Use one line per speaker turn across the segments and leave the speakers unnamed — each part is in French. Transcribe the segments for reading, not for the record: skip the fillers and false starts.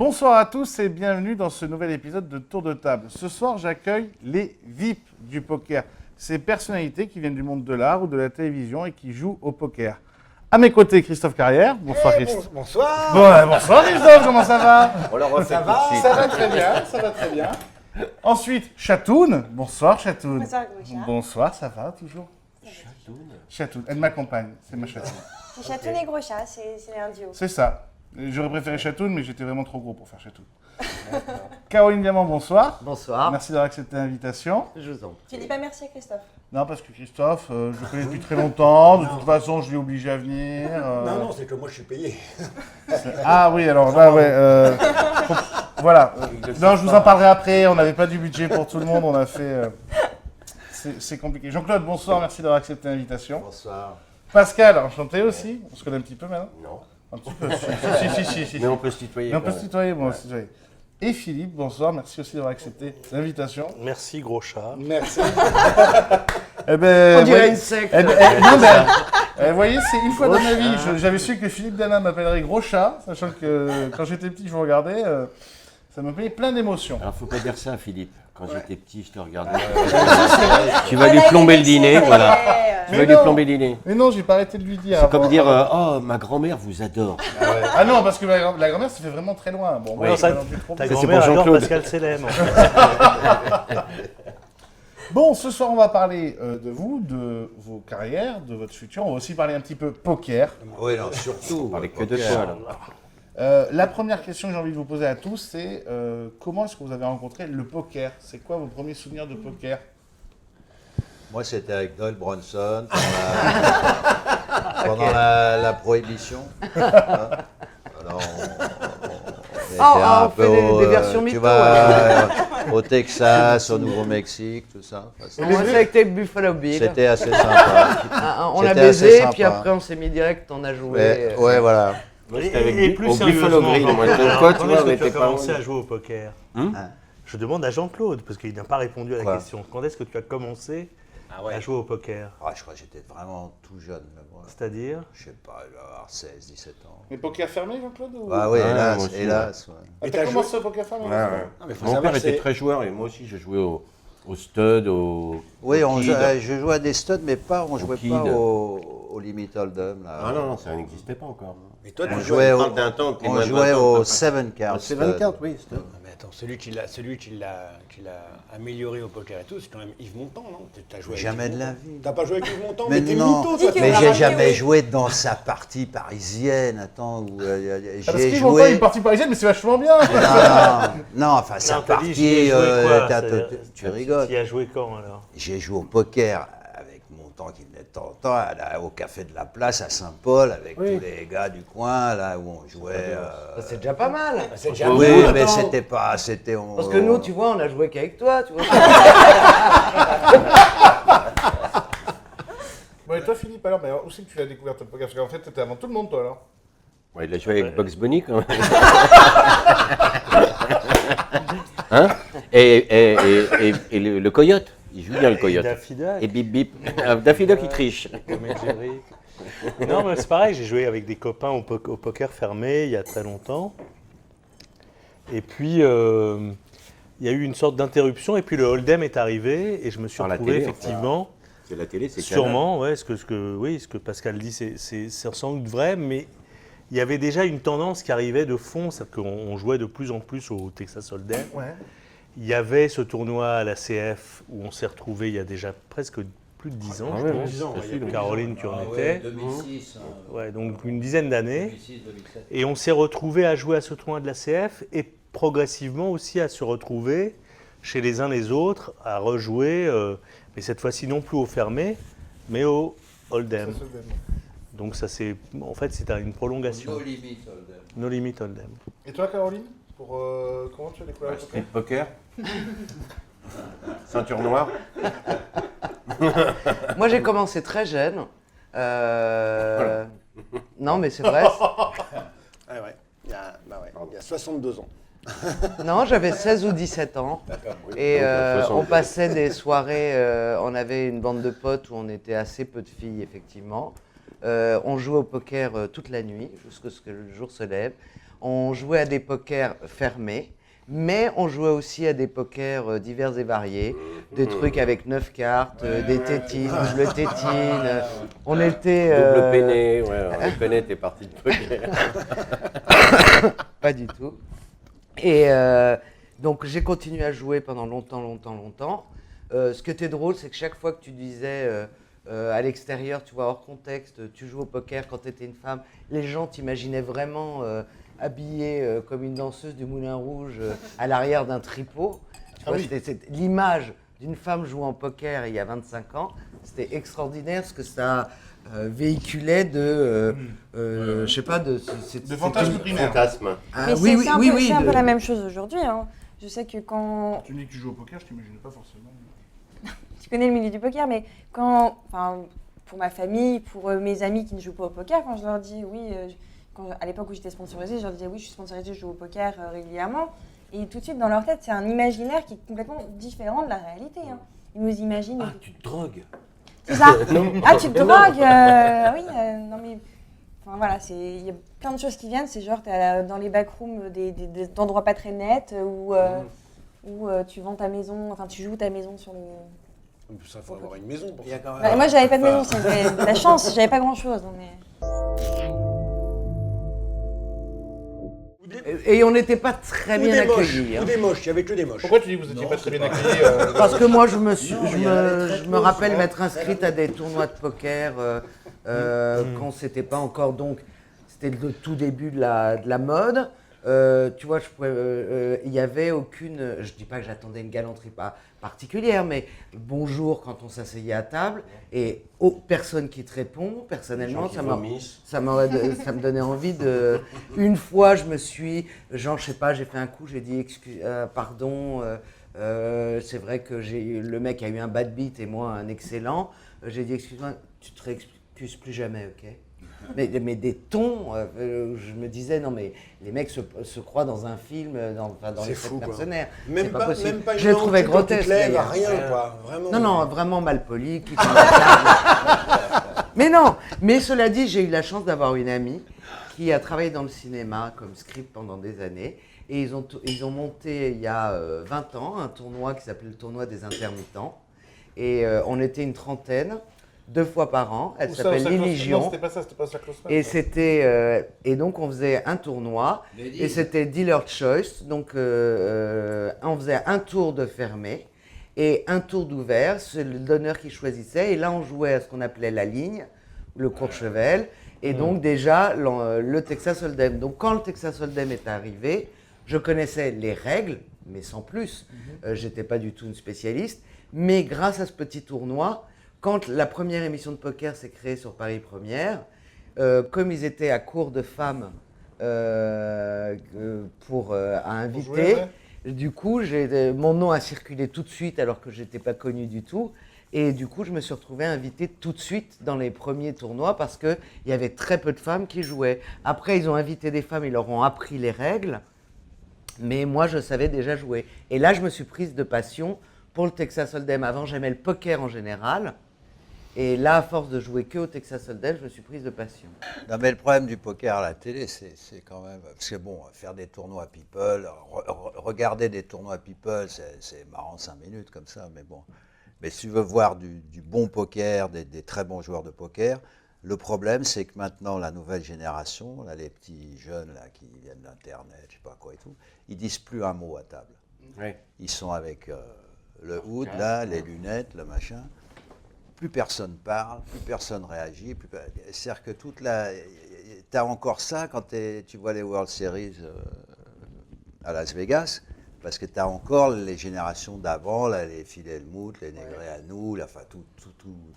Bonsoir à tous et bienvenue dans ce nouvel épisode de Tour de table. Ce soir, j'accueille les VIP du poker. Ces personnalités qui viennent du monde de l'art ou de la télévision et qui jouent au poker. À mes côtés, Christophe Carrière. Bonsoir Christophe.
Bonsoir.
Bonsoir Christophe, comment ça va?
On le refait
Ça
tout
va,
de suite.
Ça va très bien, ça va très bien. Ensuite, Chatoun. Bonsoir Chatoun.
Bonsoir, Groucha.
Bonsoir, ça va toujours? Chatoun, elle m'accompagne, c'est ma Chatoun.
C'est Chatoun et Groucha, c'est un duo.
C'est ça. J'aurais préféré Chatoun, mais j'étais vraiment trop gros pour faire Chatoun. Caroline Diamant, bonsoir.
Bonsoir.
Merci d'avoir accepté l'invitation.
Je vous en prie.
Tu dis pas merci à Christophe.
Non, parce que Christophe, je le connais depuis très longtemps. De toute façon, je l'ai obligé à venir.
Non, c'est que moi je suis payé.
Ah oui, alors là, ouais. Voilà. Non, je vous en parlerai après. On n'avait pas du budget pour tout le monde. On a fait. C'est compliqué. Jean-Claude, bonsoir. Merci d'avoir accepté l'invitation.
Bonsoir.
Pascal, enchanté aussi. On se connaît un petit peu maintenant.
Non.
Un petit peu. Si.
Mais on peut se tutoyer.
Mais on peut
quand
se
même.
tutoyer, bon, on se tutoyer. Et Philippe, bonsoir. Merci aussi d'avoir accepté l'invitation.
Merci, gros chat.
Merci.
Eh ben,
On dirait
voyez-
une secte.
Eh ben, non, mais, vous voyez, c'est une fois dans ma vie, j'avais su que Philippe Dana m'appellerait Gros Chat, sachant que quand j'étais petit, je vous regardais, ça m'appelait plein d'émotions.
Alors, faut pas dire ça, Philippe. Quand j'étais petit, je te regardais. Tu vas lui plomber le dîner, voilà. Tu
Mais
vas lui
non.
plomber le dîner.
Mais non, j'ai pas arrêté de lui dire.
C'est comme
avant.
dire oh, ma grand-mère vous adore.
Ah non, parce que la grand-mère, ça fait vraiment très loin. Bon, moi,
Non,
je
ça-
vais pas non plus trop
Ta
vite.
c'est
grand-mère
pour
adore
Jean-Claude.
Pascal Selem.
Bon, ce soir, on va parler de vous, de vos carrières, de votre futur. On va aussi parler un petit peu poker.
Oui, non, surtout.
On parlait que de toi, là.
La première question que j'ai envie de vous poser à tous, c'est comment est-ce que vous avez rencontré le poker? C'est quoi vos premiers souvenirs de poker?
Moi, c'était avec Doyle Bronson pendant la prohibition. Alors,
on fait des versions
tu
mythos,
vois, au Texas, au Nouveau-Mexique, tout ça. Enfin,
On a fait avec tes Buffalo Bill.
c'était assez sympa.
On a
c'était
baisé,
assez sympa.
puis après on s'est mis direct, on a joué.
Ouais, voilà.
Moi, j'étais avec
Et
au
plus
Buffalo
sérieusement,
Grill. Moi,
Jean-Claude,
donc, toi, tu
quand
vois,
est-ce
on
que tu
était
as
pas
commencé
loin.
à jouer au poker?
Hein
Je demande à Jean-Claude, parce qu'il n'a pas répondu à la
Quoi
question. Quand est-ce que tu as commencé à jouer au poker?
Ah, je crois que j'étais vraiment tout jeune. Moi.
C'est-à-dire?
Je sais pas, je vais avoir 16, 17 ans.
Mais poker fermé, Jean-Claude ou...
Ah oui,
Ouais,
hélas,
moi aussi,
hélas. Ouais.
Ah,
Et
t'as
t'as
commencé au poker fermé?
Ouais, ouais.
mais faut
Mon
savoir
père
que
était
c'est-
très joueur et moi aussi, j'ai joué au stud, au.
Oui,
au kid.
je jouais à des studs, mais on jouait
kid.
pas au Limit Hold'em. Là.
Ah non, ça n'existait pas encore.
Et toi,
On
tu
jouait au,
parle d'un temps que les
on
moins de
jouait
20 ans,
au
pas-
7 cards.
C'est 24, oui. stud.
Ah, mais attends, celui qui l'a amélioré au poker et tout, c'est quand même Yves Montand, non? T'as joué avec
Jamais
Yves
de la
Montand.
vie.
T'as pas joué avec Yves Montand?
Mais
t'es
non,
mytho,
Dis
toi.
que-
mais
Ah,
j'ai
oui,
jamais
oui.
joué dans sa partie parisienne. Attends, où
Ah, parce
j'ai
qu'il monte pas une
joué.
partie parisienne, mais c'est vachement bien.
Non, enfin sa
Non, t'as dit,
partie.
j'y ai joué quoi,
Tu rigoles.
Tu y as joué quand alors?
J'ai joué au poker avec mon temps qui venait de temps en temps au café de la place à Saint-Paul avec tous les gars du coin là où on jouait.
C'est déjà pas mal.
C'est déjà
Oui,
beaucoup,
mais
attends.
c'était pas, c'était.
Parce que nous, tu vois, on a joué qu'avec toi, tu vois.
Bon, et toi, Philippe, alors, mais où c'est que tu as découvert le poker? Parce qu'en fait, t'étais avant tout le monde, toi, alors.
Ouais, il a joué avec Bugs Bunny quand même. Hein et le coyote. Il joue bien le
Et
coyote.
Daffy Duck,
Et bip bip. Daffy Duck, il triche.
Tom et Jerry. Non, mais c'est pareil, j'ai joué avec des copains au poker fermé il y a très longtemps. Et puis, il y a eu une sorte d'interruption, et puis le Hold'em est arrivé, et je me suis
Par la
retrouvé
télé,
effectivement,
C'est la télé, c'est
sûrement, ouais, ce que Pascal dit, c'est sans doute vrai, mais il y avait déjà une tendance qui arrivait de fond, c'est-à-dire qu'on jouait de plus en plus au Texas Hold'em.
Ouais.
Il y avait ce tournoi à la CF où on s'est retrouvé il y a déjà presque plus de 10 ans,
Ah
je
ouais,
pense.
10 ans, ouais, il y a
Caroline, tu en étais.
2006.
Ouais, donc une dizaine d'années.
2006, 2007.
Et on s'est retrouvé à jouer à ce tournoi de la CF et progressivement aussi à se retrouver chez les uns les autres, à rejouer, mais cette fois-ci non plus au fermé, mais au Hold'em.
Ça se donne.
Donc ça c'est, en fait c'est une prolongation.
No Limit Hold'em.
No Limit Hold'em.
Et toi, Caroline, comment tu as découvert le
Street
poker?
poker. Ceinture noire.
Moi, j'ai commencé très jeune. Non, mais c'est vrai.
Ouais, ouais. Il y a 62 ans.
Non, j'avais 16 ou 17 ans. Et on passait des soirées, on avait une bande de potes où on était assez peu de filles, effectivement. On jouait au poker toute la nuit, jusqu'à ce que le jour se lève. on jouait à des pokers fermés, mais on jouait aussi à des pokers divers et variés, des trucs avec 9 cartes, des tétines, double tétine. On était...
Double peiné, le peiné, t'es parti de poker.
Pas du tout. Et donc j'ai continué à jouer pendant longtemps. Ce qui était drôle, c'est que chaque fois que tu disais à l'extérieur, tu vois, hors contexte, tu joues au poker quand tu étais une femme, les gens t'imaginaient vraiment habillée comme une danseuse du Moulin Rouge à l'arrière d'un tripot. Tu vois, c'était l'image d'une femme jouant au poker il y a 25 ans. C'était extraordinaire ce que ça véhiculait de, je sais pas, de
fantasme primaire.
Fantasme.
Ah,
Mais
oui,
c'est un peu
de-
la même chose aujourd'hui. Hein. Je sais que quand
Tu me dis que tu joues au poker, je t'imagine pas forcément.
tu connais le milieu du poker, mais pour ma famille, pour mes amis qui ne jouent pas au poker, quand je leur dis oui, à l'époque où j'étais sponsorisée, je leur disais oui, je suis sponsorisée, je joue au poker régulièrement. Et tout de suite, dans leur tête, c'est un imaginaire qui est complètement différent de la réalité. Hein. Ils nous imaginent.
Ah, tu te drogues.
C'est ça. Ah, tu te drogues oui, non mais. Enfin, voilà, il y a plein de choses qui viennent. C'est genre, tu es dans les backrooms d'endroits pas très nets où tu vends ta maison, enfin, tu joues ta maison sur le.
Ça, faut avoir une maison pour ça.
Bah, moi, j'avais pas de maison, c'était de la chance, j'avais pas grand chose. Mais...
Et on n'était pas très bien accueillis.
Ou des moches, il y avait que des moches.
Pourquoi tu dis que vous n'étiez pas très bien accueillis
Parce que moi, je me rappelle m'être inscrite à des tournois de poker quand c'était pas encore, donc c'était le tout début de la mode. Tu vois, il y avait aucune, je dis pas que j'attendais une galanterie pas particulière, mais bonjour quand on s'asseyait à table et personne qui te répond. Personnellement, ça me donnait envie de. Une fois, je sais pas, j'ai fait un coup, j'ai dit pardon. C'est vrai que le mec a eu un bad beat et moi un excellent. J'ai dit excuse-moi, tu te réexcuses plus jamais, ok? Mais des tons, je me disais, non mais les mecs se croient dans un film, dans les
fou,
faits
quoi.
mercenaires.
Même
C'est
pas
possible.
même pas
Je les trouvais grotesques.
D'ailleurs.
d'ailleurs.
Rien, quoi. Vraiment.
Non, vraiment mal poli. Mais non, mais cela dit, j'ai eu la chance d'avoir une amie qui a travaillé dans le cinéma comme script pendant des années. Et ils ont monté il y a 20 ans un tournoi qui s'appelait le tournoi des intermittents. Et on était une trentaine. 2 fois par an, elle s'appelle l'Illusion.
Non, c'était pas ça, c'était pas ça.
Et donc on faisait un tournoi et c'était dealer choice. Donc on faisait un tour de fermé et un tour d'ouvert. C'est le donneur qui choisissait. Et là on jouait à ce qu'on appelait la ligne, le Courchevel. Et donc déjà le Texas Hold'em. Donc quand le Texas Hold'em est arrivé, je connaissais les règles, mais sans plus. J'étais pas du tout une spécialiste. Mais grâce à ce petit tournoi, quand la première émission de poker s'est créée sur Paris Première, comme ils étaient à court de femmes à inviter, du coup, mon nom a circulé tout de suite alors que je n'étais pas connue du tout. Et du coup, je me suis retrouvée invitée tout de suite dans les premiers tournois parce qu'il y avait très peu de femmes qui jouaient. Après, ils ont invité des femmes, ils leur ont appris les règles. Mais moi, je savais déjà jouer. Et là, je me suis prise de passion pour le Texas Hold'em. Avant, j'aimais le poker en général. Et là, à force de jouer que au Texas Hold'em, je me suis prise de passion.
Non, mais le problème du poker à la télé, c'est quand même. Parce que bon, faire des tournois people, regarder des tournois people, c'est marrant 5 minutes comme ça, mais bon. Mais si tu veux voir du bon poker, des très bons joueurs de poker, le problème, c'est que maintenant, la nouvelle génération, là, les petits jeunes là, qui viennent d'Internet, je sais pas quoi et tout, ils disent plus un mot à table.
Ouais.
Ils sont avec le hood, là, les lunettes, le machin. Plus personne parle, plus personne réagit. C'est-à-dire que tu as encore ça quand tu vois les World Series à Las Vegas, parce que tu as encore les générations d'avant, là, les Phil Hellmuth, les Negré à nous, enfin,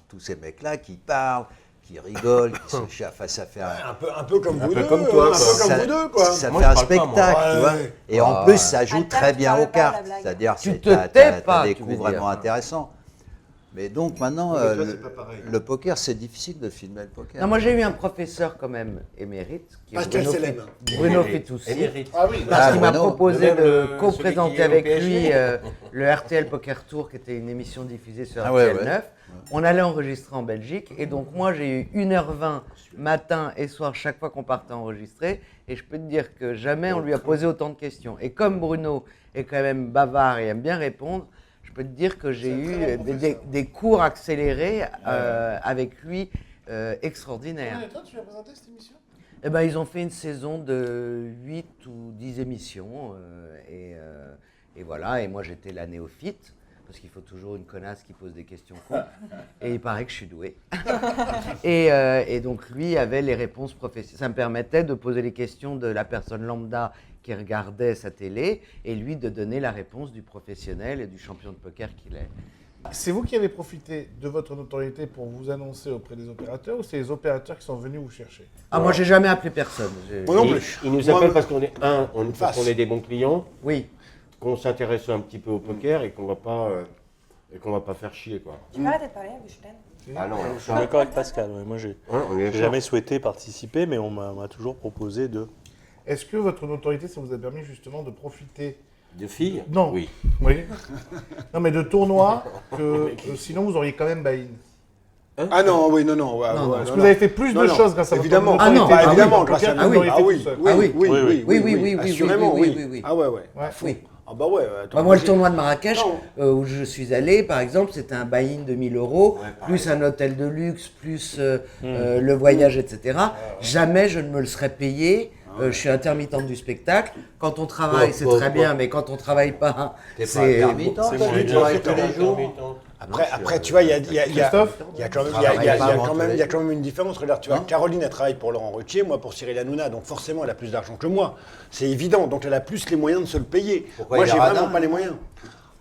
tous ces mecs-là qui parlent, qui rigolent, qui se chaffent. Ça fait
Un peu comme vous deux.
comme toi,
Un peu comme vous deux, quoi.
Ça
Moi,
fait
je
un
parle pas, moi.
spectacle, tu vois.
Ouais.
Et en plus, ça joue
Attends,
très
tu
bien
parles
aux
pas, la
cartes.
blague.
C'est-à-dire
Tu
que
te tais pas,
des
tu
coups
veux
vraiment
dire.
intéressants. Mais donc maintenant,
Mais toi, c'est pas pareil.
le poker, c'est difficile de filmer le poker.
Non, moi j'ai eu un professeur quand même émérite, qui est
Pascal
Bruno,
Selem.
Bruno Fitoussi,
Émérite.
Ah oui,
parce qu'il m'a
Bruno.
proposé
Même
de
celui qui
co-présenter
est au
avec
PSG.
lui le RTL Poker Tour, qui était une émission diffusée sur
Ah ouais,
RTL
ouais.
9. On allait enregistrer en Belgique, et donc moi j'ai eu 1h20 matin et soir chaque fois qu'on partait enregistrer, et je peux te dire que jamais on lui a posé autant de questions. Et comme Bruno est quand même bavard et aime bien répondre, je peux te dire que j'ai eu des cours accélérés avec lui extraordinaires.
Et toi, tu as présenté cette émission?
Eh ben, ils ont fait une saison de 8 ou 10 émissions. Et voilà, et moi j'étais la néophyte, parce qu'il faut toujours une connasse qui pose des questions cons. Et il paraît que je suis doué. et donc lui avait les réponses professionnelles. Ça me permettait de poser les questions de la personne lambda qui regardait sa télé, et lui de donner la réponse du professionnel et du champion de poker qu'il est.
C'est vous qui avez profité de votre notoriété pour vous annoncer auprès des opérateurs, ou c'est les opérateurs qui sont venus vous chercher?
Ah, moi j'ai jamais appelé personne.
Moi non
Et
plus.
ils nous
Moi,
appellent parce qu'on est parce
face.
qu'on est des bons clients,
Oui.
qu'on s'intéresse un petit peu au poker et qu'on va pas faire chier quoi.
Tu peux arrêter de parler, la bouche pleine.
Ah non,
Je suis d'accord avec Pascal. Ouais. Moi, j'ai
on est
jamais souhaité participer, mais on m'a toujours proposé de.
Est-ce que votre notoriété, ça vous a permis justement de profiter?
de filles.
Non.
Oui.
Oui. Non, mais de tournois que sinon vous auriez quand même buy-in.
Ah non, oui, non. Ouais,
Non,
ouais,
Parce
non,
que vous avez fait plus
non,
de
non.
choses grâce à votre
Évidemment.
Ah non,
notoriété.
ah oui,
évidemment,
Au
grâce à
poker,
nous.
vous l'auriez
Ah
fait
oui,
tout seul.
oui,
Ah oui.
oui,
Oui,
oui.
Assurément,
oui,
oui.
oui, oui.
Ah ouais.
Ouais, oui.
Ah bah ouais. Attends,
Moi,
moi,
le tournoi de Marrakech,
Non.
où je suis allé, par exemple, c'était un buy-in de 1000 euros,
Ouais, pareil.
plus un hôtel de luxe, plus le voyage, etc. Jamais je ne me le serais payé. Je suis intermittente du spectacle. Quand on travaille, c'est très bien, mais quand on travaille pas,
T'es pas
c'est...
intermittent,
c'est
toi,
moins
tu
bien.
travailles tous les jours.
Après, tu vois, il y a
Christophe
quand même,
Travaille pas avant tous les
il y a
jours.
quand même une différence. Regarde, tu vois,
Non.
Caroline, elle travaille pour Laurent Ruquier, moi pour Cyril Hanouna, donc forcément, elle a plus d'argent que moi. C'est évident, donc elle a plus les moyens de se le payer.
Pourquoi
Moi,
il est
j'ai vraiment
radin
pas les moyens.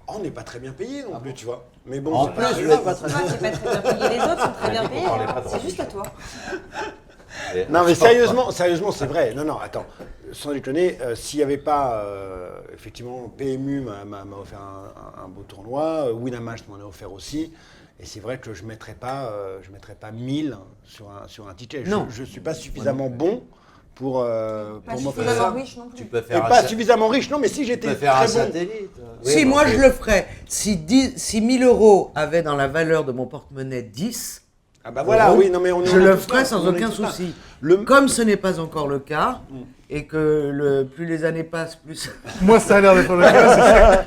Oh, on n'est pas très bien payé non plus, tu vois. Mais bon,
En
c'est
plus,
pas
vous
grave.
êtes pas très
Toi, tu pas très bien payé, les autres sont très bien payés. hein. C'est juste toi.
Non mais sérieusement, c'est vrai. Non, attends. Sans déconner, s'il n'y avait pas, effectivement, PMU m'a offert un beau tournoi, Winamax m'en a offert aussi, et c'est vrai que je ne mettrais pas 1000 sur un ticket.
Non.
Je ne suis pas suffisamment bon pour
Pas
m'offrir
suffisamment
ça.
riche non
Tu
plus.
peux
Et
faire
pas
un,
suffisamment riche, non, mais si
tu
j'étais
peux faire un
très bon.
satellite.
Si, moi, je le ferais. Si 1000 euros avaient dans la valeur de mon porte-monnaie 10,
Ah bah voilà,
euros,
oui, non mais on est
je
on est
le
tous
ferais
là,
sans
on est
aucun
tous là.
souci.
Le-
Comme ce n'est pas encore le cas, et que plus les années passent, plus...
Moi, ça a l'air d'être le cas.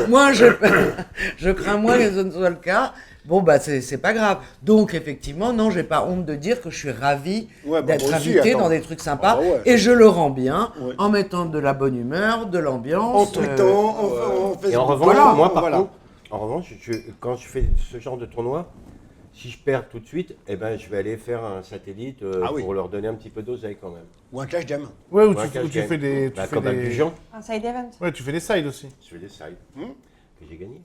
Moi, je crains moins que ce ne soit le cas. Bon, bah, c'est pas grave. Donc, effectivement, non, j'ai pas honte de dire que je suis ravi
Ouais, bah,
d'être
moi aussi,
invité
attends.
dans des trucs sympas.
Ah bah ouais.
Et je le rends bien
Ouais.
en mettant de la bonne humeur, de
En
l'ambiance.
tweetant, en Facebook.
Et en revanche,
Voilà,
moi par
voilà.
contre, quand je fais ce genre de tournoi, si je perds tout de suite, eh ben, je vais aller faire un satellite
Ah oui.
pour leur donner un petit peu d'oseille quand même.
Ou un cash jam.
Ouais, ou
Ou un
tu
cash game.
fais des.
Bah,
Tu fais
comme un
des...
Bujan,
Un side event.
Ouais, tu fais des sides aussi.
je fais des sides que j'ai gagné.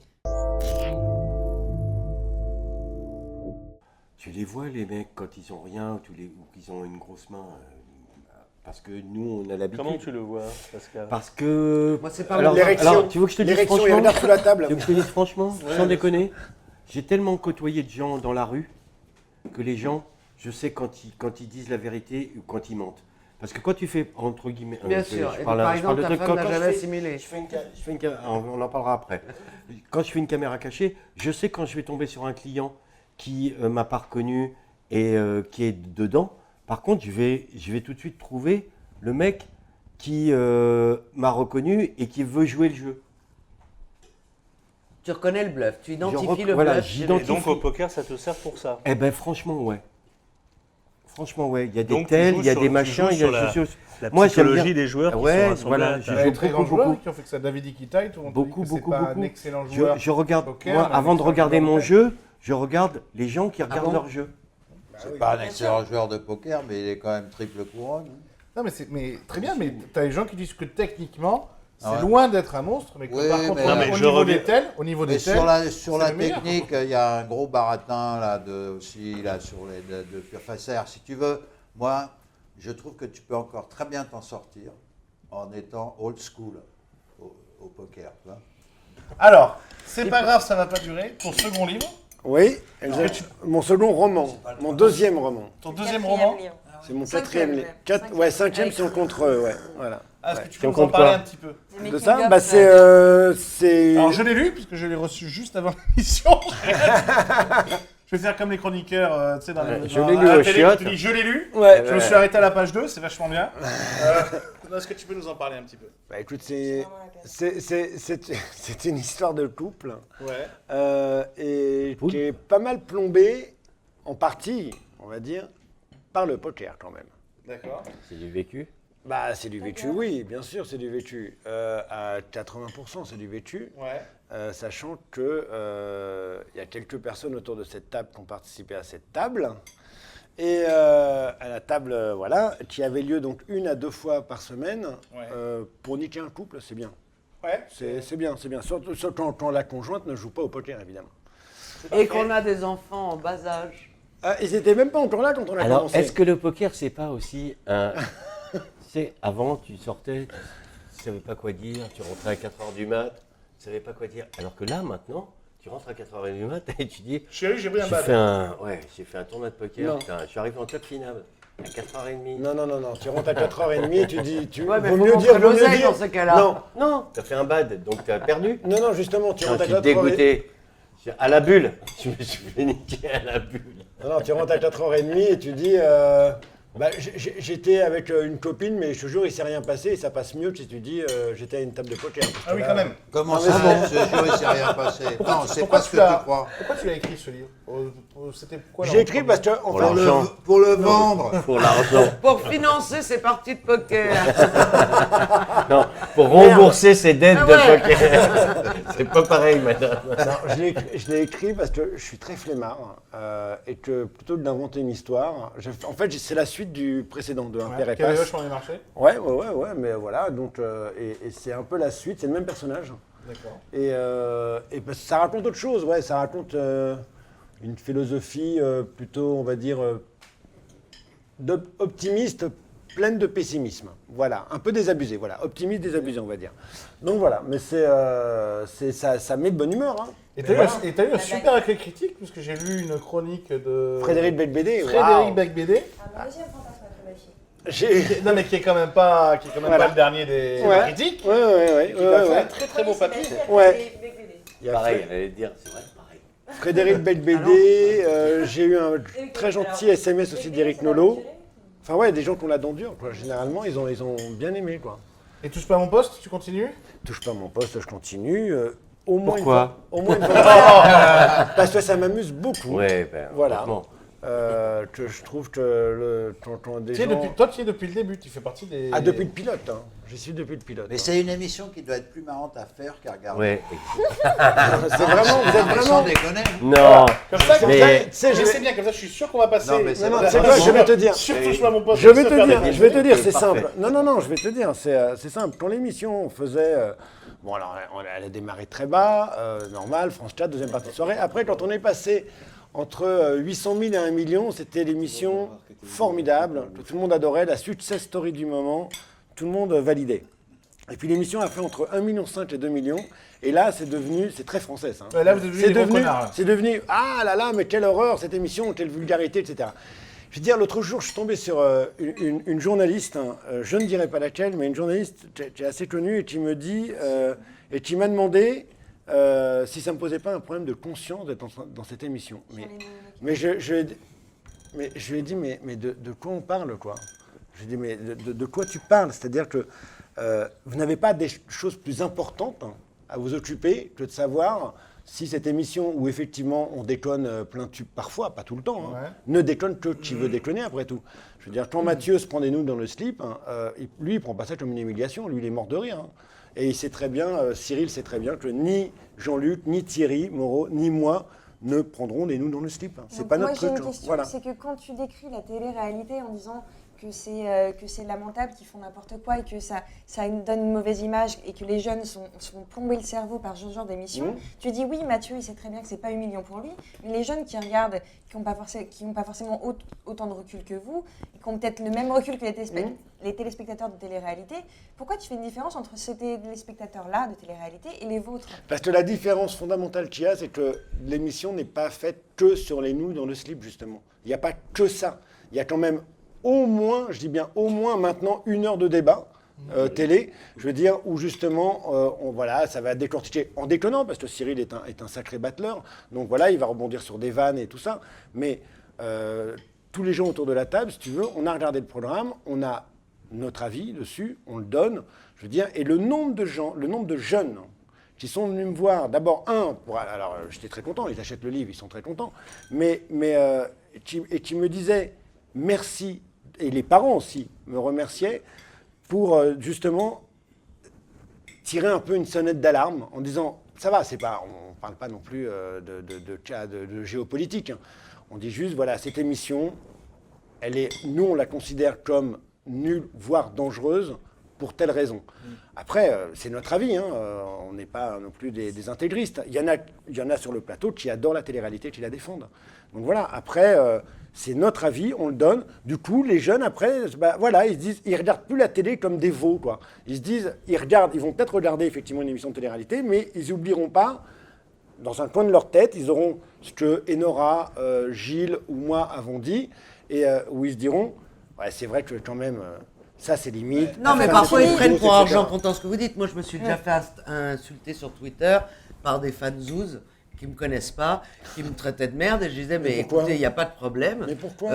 Tu les vois les mecs quand ils ont rien ou qu'ils ont une grosse main, parce que nous on a l'habitude.
Comment tu le vois, Pascal?
Parce que.
Moi, c'est pas
alors,
L'érection,
alors, tu veux que je te dise
l'érection, il
franchement
regarde sous la table.
Tu veux que je te dise franchement, sans déconner, j'ai tellement côtoyé de gens dans la rue que les gens, je sais quand ils disent la vérité ou quand ils mentent. Parce que quand tu fais, entre guillemets...
Bien sûr. Et par exemple, ta femme n'a jamais assimilé.
On en parlera après. Quand je fais une caméra cachée, je sais quand je vais tomber sur un client qui m'a pas reconnu et qui est dedans. Par contre, je vais tout de suite trouver le mec qui m'a reconnu et qui veut jouer le jeu.
Tu reconnais le bluff, tu identifies le
voilà,
bluff.
Et
j'identifie.
donc au poker, ça te sert pour ça.
Eh ben franchement, ouais. Franchement, ouais. Il y a des
Donc, tu
tels,
joues
il y a
sur-
des
tu
machins,
joues
il y a
sur la-
je suis-
La
Moi, j'aime
psychologie
bien.
des joueurs qui
Ouais,
sont rassemblés
voilà,
à
je
ta-
Il y a
joue
des très grands
beaucoup,
joueurs
beaucoup.
qui ont fait que ça. David Iquitaï, tout le monde dit
Beaucoup,
que c'est
beaucoup,
pas
beaucoup.
un excellent joueur.
Je regarde,
poker,
moi,
mais un
avant de
excellent
regarder
joueur
mon
de
jeu, je regarde les gens qui regardent
bon
leur jeu.
C'est pas un excellent joueur de poker, mais il est quand même triple couronne.
Non, mais très bien, mais tu as des gens qui disent que techniquement, c'est
Ah ouais.
loin d'être un monstre, mais que
Oui,
par contre,
mais-
au
Non,
mais
niveau
je reviens-
au niveau
Mais
des tels,
sur la
c'est le meilleur.
technique, il y a un gros baratin là aussi là sur de Purfacer. Si tu veux, moi, je trouve que tu peux encore très bien t'en sortir en étant old school au poker. Tu vois.
Alors, c'est pas grave, ça va pas durer. Ton second livre,
Oui,
que tu-
mon second roman, mon deuxième roman.
Ton deuxième
Quatrième
roman.
livre.
C'est mon
Cinquième,
quatrième livre.
ouais.
Cinquième si on compte ouais. Voilà.
Ah, est-ce que tu
Si
peux
on
nous en
compte
parler
quoi
un petit peu?
The
De
making
ça,
of,
bah c'est.
Alors je l'ai lu puisque je l'ai reçu juste avant l'émission. Je vais faire comme les chroniqueurs, tu sais, dans les
je
dans-
l'ai
à
lu
la
au
télé,
chiottes.
qui te disent, je l'ai lu.
Ouais.
Je me suis arrêté à la page 2, c'est vachement bien. Est-ce que tu peux nous en parler un petit peu?
Bah écoute,
C'est vraiment la peine.
c'est une histoire de couple
Ouais.
et qui est pas mal plombée, en partie, on va dire, par le poker quand même.
D'accord.
C'est du vécu.
Bah c'est du vécu, oui, bien sûr c'est du vécu. À 80% c'est du vécu.
Ouais.
Sachant que il y a quelques personnes autour de cette table qui ont participé à cette table. Et à la table, voilà, qui avait lieu donc 1 à 2 fois par semaine.
Ouais.
Pour niquer un couple, c'est bien.
Ouais.
C'est bien, c'est bien. Surtout quand la conjointe ne joue pas au poker, évidemment.
Et qu'on a des enfants en bas âge.
Ils n'étaient même pas encore là quand on a
Alors,
commencé.
est-ce que le poker, c'est pas aussi un. Tu sais, avant, tu sortais, tu savais pas quoi dire, tu rentrais à 4h du mat, tu savais pas quoi dire. Alors que là, maintenant, tu rentres à 4h du mat et tu dis.
Chérie, j'ai pris un
J'ai
bad.
fait un tournoi de poker,
Non.
putain, je suis arrivé en top finale à 4h30.
Non, tu rentres à 4h30 et tu dis.
Ouais, mais
vaut
faut
mieux
montrer
dire, vaut mieux
l'oseille
dire.
dans ces cas-là.
Non,
Non, t'as fait un bad, donc t'as perdu.
non, justement, tu
Non,
rentres à
tu te
4h30.
dégoûtais. À la bulle. Je me suis fait niquer à la bulle.
Non, tu rentres à 4h30 et tu dis bah, j'étais avec une copine, mais je te jure, il s'est rien passé et ça passe mieux que si tu dis j'étais à une table de poker. Parce
Ah
que
oui,
là,
quand même.
Comment
Non, mais
ça, ce jour, il s'est rien passé? Non, c'est pas ce que tu crois.
Pourquoi tu l'as écrit ce livre? C'était pourquoi
J'ai écrit parce que, en
Pour
fait,
l'argent.
Pour le vendre.
Pour l'argent.
Pour financer ses parties de poker.
Non, pour rembourser ses dettes
Ah
de
ouais.
poker. C'est pas pareil, madame.
non, je l'ai écrit parce que je suis très flemmard et que plutôt que d'inventer une histoire, en fait, c'est la suite du précédent, de Un père et
Qui avait
passe.
vachement bien marché.
Ouais, mais voilà, donc, et c'est un peu la suite, c'est le même personnage.
D'accord.
Et parce que ça raconte autre chose, ouais, ça raconte une philosophie plutôt, on va dire, optimiste, pleine de pessimisme. Voilà, un peu désabusé, voilà, optimiste, désabusé, on va dire. Donc voilà, mais ça met de bonne humeur. Hein.
Et t'as eu un super accueil critique, parce que j'ai lu une chronique de
Frédéric Becbédé,
Frédéric Becbédé.
Ah, mon deuxième fantasme après ma fille.
Non, mais qui est quand même pas,
Voilà.
pas le dernier des
Ouais.
critiques.
Ouais,
Qui t'a fait un très très beau papier.
Ouais. Il y a
Pareil, elle allait dire, c'est vrai, pareil.
Frédéric Becbédé, j'ai eu un très gentil SMS aussi d'Éric Nolot. Enfin ouais, des gens qui ont la dent dure, quoi. Généralement, ils ont bien aimé, quoi.
Et touche pas à mon poste, tu continues?
Touche pas à mon poste, je continue. Au moins
Pourquoi
une fois. Au moins une fois. Parce que ça m'amuse beaucoup.
Ouais, ben,
Voilà.
heureusement.
Que je trouve que quand des gens...
Toi, tu y es depuis le début, tu fais partie des...
Ah, depuis le pilote, hein. J'y suis depuis le pilote.
Mais
hein.
c'est une émission qui doit être plus marrante à faire qu'à regarder.
Ouais.
C'est vraiment, vous êtes
Mais
vraiment...
sans déconner.
Non.
Comme ça,
Mais-
Tu sais,
je sais bien, comme ça, je suis sûr qu'on va passer...
Non, mais c'est
Non,
vrai.
c'est quoi, je vais te dire.
Surtout touche pas à mon poste.
Je vais
ça
te
fait
dire,
des-
je vais te dire, c'est
Parfait.
simple. Non, je vais te dire, c'est simple. Quand l'émission, on faisait... bon, alors, elle a démarré très bas, normal, France 4, deuxième partie de soirée. Après, quand on est passé entre 800 000 et 1 million, c'était l'émission formidable, que tout le monde adorait, la success story du moment, tout le monde validait. Et puis l'émission a fait entre 1,5 million et 2 millions. Et là, c'est très français, ça. hein.
Ouais, là, vous êtes devenus des gros connards, là.
C'est devenu, ah là là, mais quelle horreur cette émission, quelle vulgarité, etc. Je veux dire, l'autre jour, je suis tombé sur une journaliste, hein, je ne dirai pas laquelle, mais une journaliste qui est assez connue et qui me dit, et qui m'a demandé si ça ne me posait pas un problème de conscience d'être dans cette émission. Mais je lui ai dit, mais de quoi on parle, quoi? Je lui ai dit, mais de quoi tu parles? C'est-à-dire que vous n'avez pas des choses plus importantes hein, à vous occuper que de savoir si cette émission, où effectivement on déconne plein de tubes parfois, pas tout le temps, hein,
Ouais.
ne déconne que qui veut déconner après tout. Je veux dire, quand Mathieu se prend des nouilles dans le slip, hein, lui il prend pas ça comme une humiliation, lui il est mort de rire. hein. Et il sait très bien, Cyril sait très bien que ni Jean-Luc, ni Thierry Moreau, ni moi ne prendront des nouilles dans le slip. hein. C'est
Donc,
pas
moi,
notre
j'ai
truc.
une
hein.
question,
Voilà.
c'est que quand tu décris la télé-réalité en disant que c'est lamentable, qu'ils font n'importe quoi et que ça donne une mauvaise image et que les jeunes sont plombés le cerveau par ce genre d'émission, tu dis oui, Mathieu, il sait très bien que c'est pas humiliant pour lui, mais les jeunes qui regardent, qui n'ont pas forcément autant de recul que vous, et qui ont peut-être le même recul que les téléspectateurs de télé-réalité, pourquoi tu fais une différence entre ces téléspectateurs-là de télé-réalité et les vôtres?
Parce que la différence fondamentale qu'il y a, c'est que l'émission n'est pas faite que sur les nouilles dans le slip, justement. Il n'y a pas que ça. Il y a quand même au moins, je dis bien au moins maintenant, 1 heure de débat télé, je veux dire, où justement, voilà, ça va décortiquer en déconnant, parce que Cyril est un sacré battleur, donc voilà, il va rebondir sur des vannes et tout ça, mais tous les gens autour de la table, si tu veux, on a regardé le programme, on a notre avis dessus, on le donne, je veux dire, et le nombre de gens, le nombre de jeunes qui sont venus me voir, d'abord alors j'étais très content, ils achètent le livre, ils sont très contents, mais qui me disaient merci, et les parents aussi me remerciaient pour justement tirer un peu une sonnette d'alarme en disant ça va, c'est pas, on parle pas non plus de géopolitique, hein. On dit juste voilà, cette émission, nous on la considère comme nulle, voire dangereuse pour telle raison. Après, c'est notre avis, hein, on n'est pas non plus des intégristes. Il y en a sur le plateau qui adorent la télé-réalité, qui la défendent. Donc voilà, après, c'est notre avis, on le donne. Du coup, les jeunes, après, voilà, ils se disent, ils ne regardent plus la télé comme des veaux, quoi. Ils se disent, ils vont peut-être regarder effectivement une émission de télé-réalité, mais ils n'oublieront pas, dans un coin de leur tête, ils auront ce que Enora, Gilles ou moi avons dit, et où ils se diront, ouais, c'est vrai que quand même... ça, c'est limite.
Non, mais parfois, ils prennent pour argent comptant ce que vous dites. Moi, je me suis déjà fait insulter sur Twitter par des fans zouz qui ne me connaissent pas, qui me traitaient de merde. Et je disais, mais écoutez, il n'y a pas de problème.
Mais pourquoi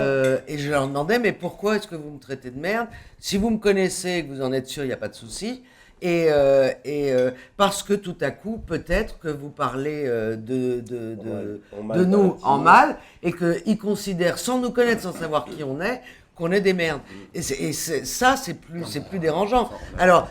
et je leur demandais, mais pourquoi est-ce que vous me traitez de merde? Si vous me connaissez et que vous en êtes sûr, il n'y a pas de souci. Et parce que tout à coup, peut-être que vous parlez de nous en mal et qu'ils considèrent, sans nous connaître, sans savoir qui on est, qu'on est des merdes. Et ça, c'est plus dérangeant. Alors,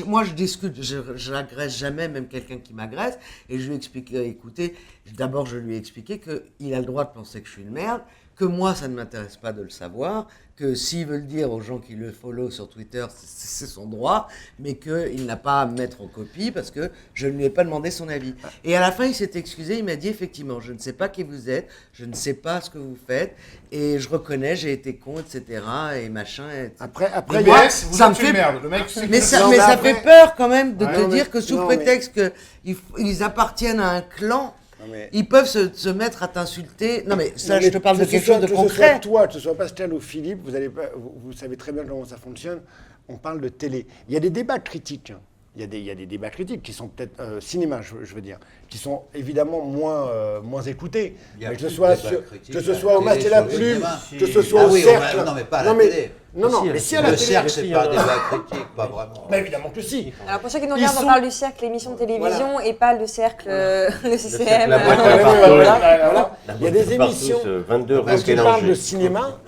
moi, je discute, je n'agresse jamais, même quelqu'un qui m'agresse, et je lui explique, écoutez, d'abord, je lui ai expliqué qu'il a le droit de penser que je suis une merde, que moi, ça ne m'intéresse pas de le savoir, que s'il veut le dire aux gens qui le follow sur Twitter, c'est son droit, mais qu'il n'a pas à me mettre en copie parce que je ne lui ai pas demandé son avis. Et à la fin, il s'est excusé, il m'a dit effectivement, je ne sais pas qui vous êtes, je ne sais pas ce que vous faites, et je reconnais, j'ai été con, etc., et machin. Etc.
Après,
Moi,
ça me fait
merde. Le mec,
mais ça
après-
fait peur quand même de te
non,
dire
mais-
que sous
non,
prétexte qu'ils appartiennent à un clan, ils peuvent se mettre à t'insulter. Non mais ça, je te parle de quelque chose de concret.
Que ce soit toi, que ce soit Pascal ou Philippe, vous savez très bien comment ça fonctionne. On parle de télé. Il y a des débats critiques. Il y a des débats critiques qui sont peut-être cinéma, je veux dire, qui sont évidemment moins écoutés.
Il y a
Mais que
plus
ce soit,
de débats critiques
que ce
à
soit
la
au match
télé
et la
sur le
plume,
cinéma.
que ce soit
Ah
au
oui,
cercle.
non, mais pas à la télé.
Non, mais si à la
Le
télé.
cercle, c'est pas un débat critique, pas vraiment.
Bah, évidemment que si.
Alors pour ceux qui nous
Ils
regardent,
sont-
on parle du cercle, l'émission de télévision, et pas le cercle, le CCM.
la boîte
Voilà,
à
voilà,
partout.
voilà.
La
Il y a des
boîte partout,
émissions.
22
Quand tu parles
mélangés.
de cinéma,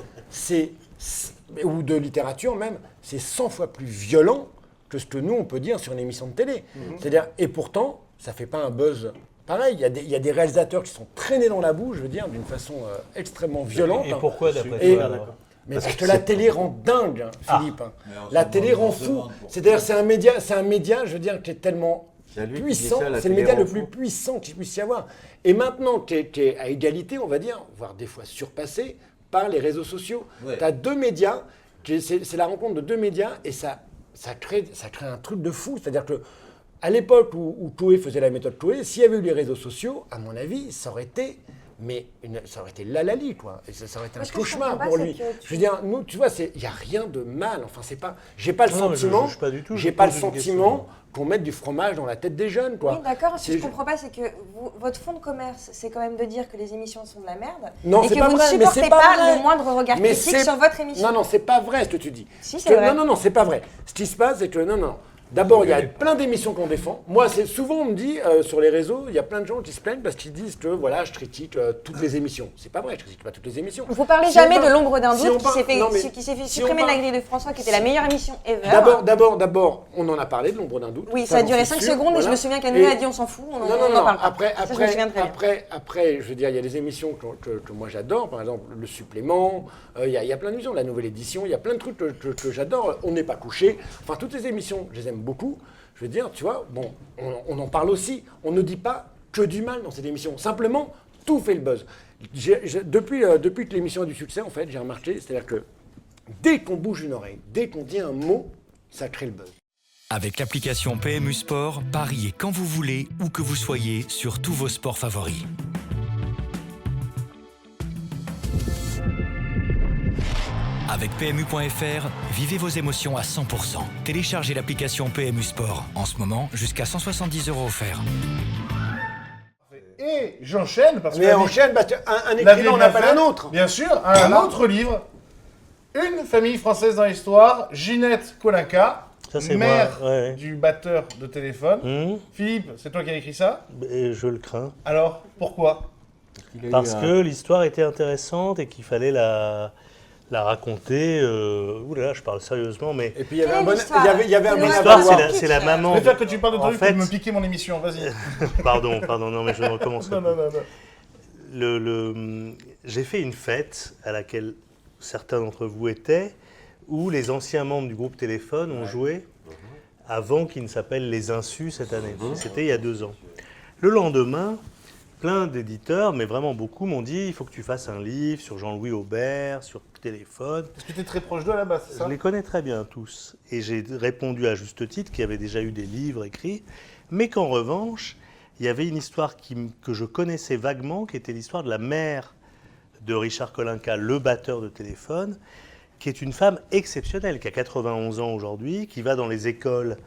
ou de littérature même, c'est 100 fois plus violent que ce que nous, on peut dire sur une émission de télé. C'est-à-dire, et pourtant, ça ne fait pas un buzz pareil. Il y a des réalisateurs qui sont traînés dans la boue, je veux dire, d'une façon extrêmement violente.
Et pourquoi, d'après
Et-
toi alors
Mais parce que la télé rend dingue, Philippe. La télé rend fou. C'est-à-dire, c'est un média, je veux dire, qui est tellement
C'est à lui qui dit
puissant.
ça, la
C'est le
télé
média
rend
le
fou.
plus puissant qu'il puisse y avoir. Et maintenant, tu es à égalité, on va dire, voire des fois surpassé par les réseaux sociaux.
Ouais.
Tu as deux médias, c'est la rencontre de deux médias, et ça crée un truc de fou. C'est-à-dire que à l'époque où Chloé faisait la méthode Chloé, s'il y avait eu les réseaux sociaux, à mon avis, ça aurait été l'alali, quoi. Et ça aurait été un
Moi, ce que je
cauchemar
comprends
pour
pas,
lui.
c'est que
Je veux dire, nous, tu vois, il n'y a rien de mal. Enfin, c'est pas. J'ai pas le
Non, mais je
sentiment.
juge pas du tout, je
J'ai pas le
pose une
sentiment qu'on mette du fromage dans la tête des jeunes, quoi.
Oui, d'accord. Ce que je
C'est-
comprends pas, c'est que votre fond de commerce, c'est quand même de dire que les émissions sont de la merde.
Non,
et
c'est
que
pas
vous
vrai,
ne
mais
supportez
c'est pas
pas
vrai.
le moindre regard
Mais
critique
c'est-
sur votre émission.
Non, non, c'est pas vrai ce que tu dis.
Si,
Ce
c'est
que-
vrai.
Non, c'est pas vrai. Ce qui se passe, c'est que non. D'abord, il y a plein d'émissions qu'on défend. Moi, c'est souvent, on me dit sur les réseaux, il y a plein de gens qui se plaignent parce qu'ils disent que voilà, je critique toutes les émissions. C'est pas vrai, je critique pas toutes les émissions.
Vous parlez
Si
jamais
on
de
parle-
l'ombre d'un
si
doute
on
qui
parle-
s'est fait,
non, mais
qui s'est fait
si
supprimer
on
de la
parle-
grille de François, qui était la meilleure émission ever.
D'abord, on en a parlé de l'ombre d'un doute.
Oui, ça a
j'en
duré
suis
5
sûr,
secondes et je
voilà.
me souviens qu'Anouilh
Et-
a dit on s'en fout, on
Non,
n'en
non.
parle pas.
Après,
Ça, je me souviens très bien.
après, je veux dire, il y a des émissions que moi j'adore, par exemple le supplément. Il y a plein d'émissions, la nouvelle édition. Il y a plein de trucs que j'adore. On n'est pas couché. Enfin, toutes les émissions, je les aime beaucoup. Je veux dire, tu vois, bon, on en parle aussi. On ne dit pas que du mal dans cette émission. Simplement, tout fait le buzz. Depuis que l'émission a du succès, en fait, j'ai remarqué, c'est-à-dire que dès qu'on bouge une oreille, dès qu'on dit un mot, ça crée le buzz.
Avec l'application PMU Sport, pariez quand vous voulez, où que vous soyez, sur tous vos sports favoris. Avec PMU.fr, vivez vos émotions à 100%. Téléchargez l'application PMU Sport. En ce moment, jusqu'à 170 € offerts.
Et j'enchaîne parce que.
Mais enchaîne, parce qu'un
la vie
écrivain, on
bien
appelle
faite,
un autre.
Bien sûr, un autre livre. Une famille française dans l'histoire, Ginette Kolinka,
Ça, c'est
mère
moi, ouais.
du batteur de téléphone. Philippe, c'est toi qui as écrit ça.
Et je le crains.
Alors, pourquoi?
Parce que l'histoire était intéressante et qu'il fallait la raconter. Oulala, je parle sérieusement, mais
Et puis il y avait
Quelle
un bon,
histoire
il y avait un bon
l'histoire,
avoir.
c'est la maman.
Je préfère que tu parles de
En
trucs
fait-
pour me piquer mon émission, vas-y.
Pardon, non, mais je ne recommencerai
non,
pas.
non, non.
J'ai fait une fête à laquelle certains d'entre vous étaient, où les anciens membres du groupe Téléphone ont joué avant qu'ils ne s'appellent les Insus cette année. C'était il y a 2 ans. Le lendemain, plein d'éditeurs, mais vraiment beaucoup, m'ont dit il faut que tu fasses un livre sur Jean-Louis Aubert, sur Téléphone.
Parce que tu es très proche d'eux là-bas, c'est ça?
Je les connais très bien tous. Et j'ai répondu à juste titre qu'il y avait déjà eu des livres écrits, mais qu'en revanche, il y avait une histoire que je connaissais vaguement, qui était l'histoire de la mère de Richard Kolinka, le batteur de Téléphone, qui est une femme exceptionnelle, qui a 91 ans aujourd'hui, qui va dans les écoles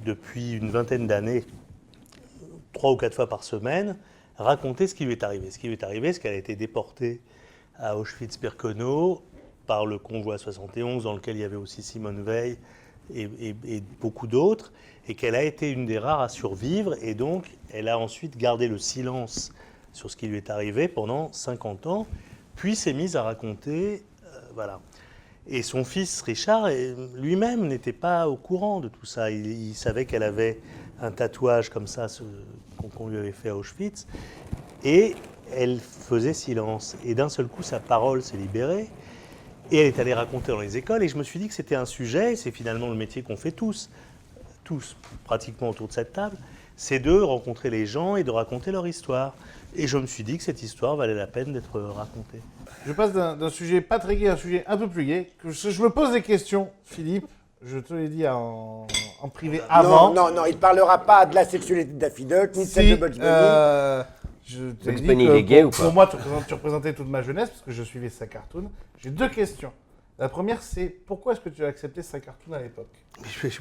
depuis une vingtaine d'années, 3 ou 4 fois par semaine, raconter ce qui lui est arrivé. Ce qui lui est arrivé, c'est qu'elle a été déportée à Auschwitz-Birkenau par le convoi 71, dans lequel il y avait aussi Simone Veil et beaucoup d'autres, et qu'elle a été une des rares à survivre, et donc elle a ensuite gardé le silence sur ce qui lui est arrivé pendant 50 ans, puis s'est mise à raconter, voilà. Et son fils Richard lui-même n'était pas au courant de tout ça. Il savait qu'elle avait un tatouage comme ça qu'on lui avait fait à Auschwitz, et elle faisait silence. Et d'un seul coup, sa parole s'est libérée, et elle est allée raconter dans les écoles, et je me suis dit que c'était un sujet, c'est finalement le métier qu'on fait tous pratiquement autour de cette table, c'est de rencontrer les gens et de raconter leur histoire. Et je me suis dit que cette histoire valait la peine d'être racontée.
Je passe d'un sujet pas très gai à un sujet un peu plus gai. Je me pose des questions, Philippe. Je te l'ai dit en privé avant.
Non, il ne parlera pas de la sexualité de Daffy Duck, ni de celle de Bugs Bunny.
Je t'ai
Bugs
dit
Bunny,
que
il est gay
pour,
ou pas
pour moi, tu représentais toute ma jeunesse parce que je suivais sa cartoon. J'ai 2 questions. La première, c'est pourquoi est-ce que tu as accepté sa cartoon à l'époque?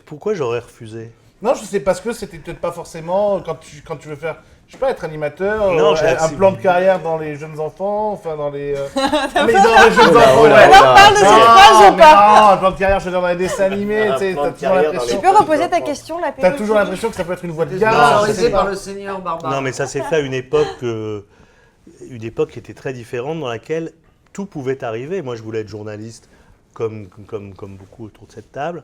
Pourquoi j'aurais refusé?
Non, je sais parce que c'était peut-être pas forcément quand tu veux faire, je sais pas, être animateur,
Non, j'ai
un
accepté.
plan de carrière dans les jeunes enfants, enfin dans les. Mais dans les jeunes enfants, ouais.
On en parle de cette phrase ou
mais
pas
non, un plan de carrière, je veux dire dans les dessins animés, tu sais,
plan
t'as
de
toujours
carrière dans
l'impression.
Tu peux reposer ta question là,
T'as toujours l'impression que ça peut être une voie de
C'était
garde.
sponsorisé
je sais
par
pas.
le Seigneur Barbare.
Non, mais ça s'est fait à une époque qui était très différente, dans laquelle tout pouvait arriver. Moi, je voulais être journaliste, comme beaucoup autour de cette table.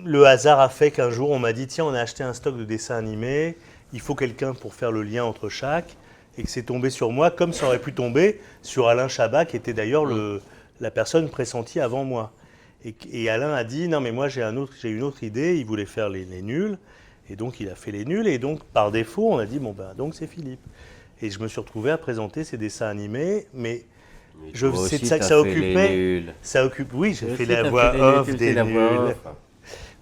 Le hasard a fait qu'un jour, on m'a dit, tiens, on a acheté un stock de dessins animés, il faut quelqu'un pour faire le lien entre chaque, et que c'est tombé sur moi, comme ça aurait pu tomber sur Alain Chabat, qui était d'ailleurs la personne pressentie avant moi. Et Alain a dit, non, mais moi, j'ai une autre idée, il voulait faire les nuls, et donc il a fait les nuls, et donc par défaut, on a dit, bon, ben, donc c'est Philippe. Et je me suis retrouvé à présenter ces dessins animés, mais c'est de ça que ça occupait. Ça occupe, oui, j'ai fait la voix off des nuls.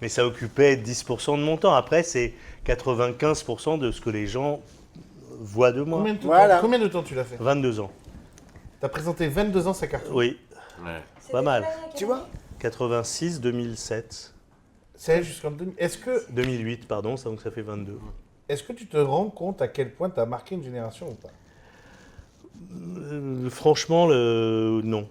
Mais ça occupait 10% de mon temps. Après, c'est 95% de ce que les gens voient de moi.
Combien de temps tu l'as fait?
22 ans.
T'as présenté 22 ans sa cartoon.
Oui, pas mal.
Tu vois
86, 2007,
C'est jusqu'en 2000.
2008, pardon, donc ça fait 22.
Est-ce que tu te rends compte à quel point t'as marqué une génération ou pas?
Franchement, non.